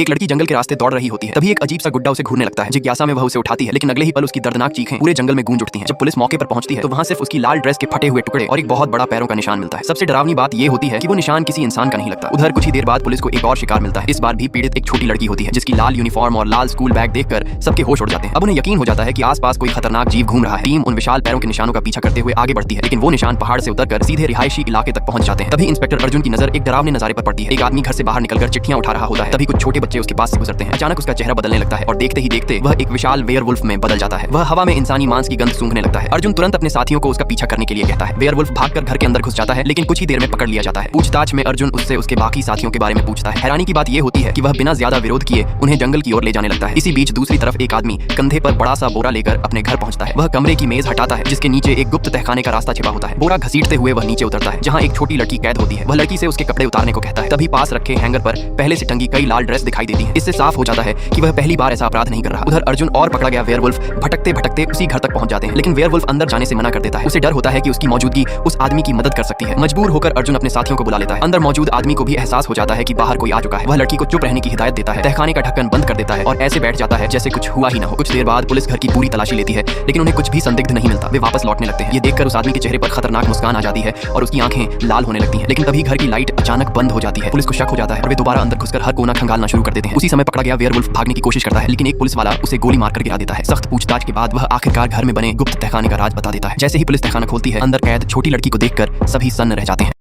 एक लड़की जंगल के रास्ते दौड़ रही होती है। तभी एक अजीब सा गुड्डा उसे घूरने लगता है। जिज्ञासा में वह उसे उठाती है, लेकिन अगले ही पल उसकी दर्दनाक चीखें पूरे जंगल में गूंज उठती हैं। जब पुलिस मौके पर पहुंचती है तो वहां सिर्फ उसकी लाल ड्रेस के फटे हुए टुकड़े और एक बहुत बड़ा पैरों का निशान मिलता है। सबसे डरावनी बात ये होती है कि वो निशान किसी इंसान का नहीं लगता। उधर कुछ ही देर बाद पुलिस को एक और शिकार मिलता है। इस बार भी पीड़ित एक छोटी लड़की होती है, जिसकी लाल यूनिफॉर्म और लाल स्कूल बैग देखकर सबके होश उड़ जाते हैं। अब उन्हें यकीन हो जाता है कि आसपास कोई खतरनाक जीव घूम रहा है। टीम उन विशाल पैरों के निशानों का पीछा करते हुए आगे बढ़ती है, लेकिन वो निशान पहाड़ से उतरकर सीधे रिहायशी इलाके तक पहुंच जाते हैं। तभी इंस्पेक्टर अर्जुन की नजर एक डरावने नजारे पर पड़ती है। एक आदमी घर से बाहर निकलकर चिट्ठियां उठा रहा होता है। तभी कुछ छोटे बच्चे उसके पास से गुजरते हैं। अचानक उसका चेहरा बदलने लगता है और देखते ही देखते वह एक विशाल वेयरवुल्फ में बदल जाता है। वह हवा में इंसानी मांस की गंध सूंघने लगता है। अर्जुन तुरंत अपने साथियों को उसका पीछा करने के लिए कहता है। वेयरवुल्फ भागकर घर के अंदर घुस जाता है, लेकिन कुछ ही देर में पकड़ लिया जाता है। पूछताछ में अर्जुन उससे उसके बाकी साथियों के बारे में पूछता है। हैरानी की बात यह होती है कि वह बिना ज्यादा विरोध किए उन्हें जंगल की ओर ले जाने लगता है। इसी बीच दूसरी तरफ एक आदमी कंधे पर बड़ा सा बोरा लेकर अपने घर पहुंचता है। वह कमरे की मेज हटाता है, जिसके नीचे एक गुप्त तहखाने का रास्ता छिपा होता है। बोरा घसीटते हुए वह नीचे उतरता है, जहां एक छोटी लड़की कैद होती है। वह लड़की से उसके कपड़े उतारने को कहता है। तभी पास रखे हैंगर पर पहले से टंगी कई लाल ड्रेस दिखाई देती है। इससे साफ हो जाता है कि वह पहली बार ऐसा अपराध नहीं कर रहा। उधर अर्जुन और पकड़ा गया वेयरवुल्फ भटकते भटकते उसी घर तक पहुंच जाते हैं, लेकिन वेयरवुल्फ अंदर जाने से मना कर देता है। उसे डर होता है कि उसकी मौजूदगी उस आदमी की मदद कर सकती है। मजबूर होकर अर्जुन अपने साथियों को बुला लेता है। अंदर मौजूद आदमी को भी एहसास हो जाता है कि बाहर कोई आ चुका है। वह लड़की को चुप रहने की हिदायत देता है, तहखाने का ढक्कन बंद कर देता है और ऐसे बैठ जाता है जैसे कुछ हुआ ही न हो। कुछ देर बाद पुलिस घर की पूरी तलाशी लेती है, लेकिन उन्हें कुछ भी संदिग्ध नहीं मिलता। वे वापस लौटने लगते हैं। ये देखकर उस आदमी के चेहरे पर खतरनाक मुस्कान आ जाती है और उसकी आंखें लाल होने लगती हैं। लेकिन तभी घर की लाइट अचानक बंद हो जाती है। पुलिस को शक हो जाता है और वे दोबारा अंदर घुसकर हर कोना खंगालना शुरू कर देते हैं। उसी समय पकड़ा गया वेयरवुल्फ भागने की कोशिश करता है, लेकिन एक पुलिस वाला उसे गोली मारकर गिरा देता है। सख्त पूछताछ के बाद वह आखिरकार घर में बने गुप्त तहखाने का राज बता देता है। जैसे ही पुलिस तहखाना खोलती है, अंदर कैद छोटी लड़की को देखकर सभी सन्न रह जाते हैं।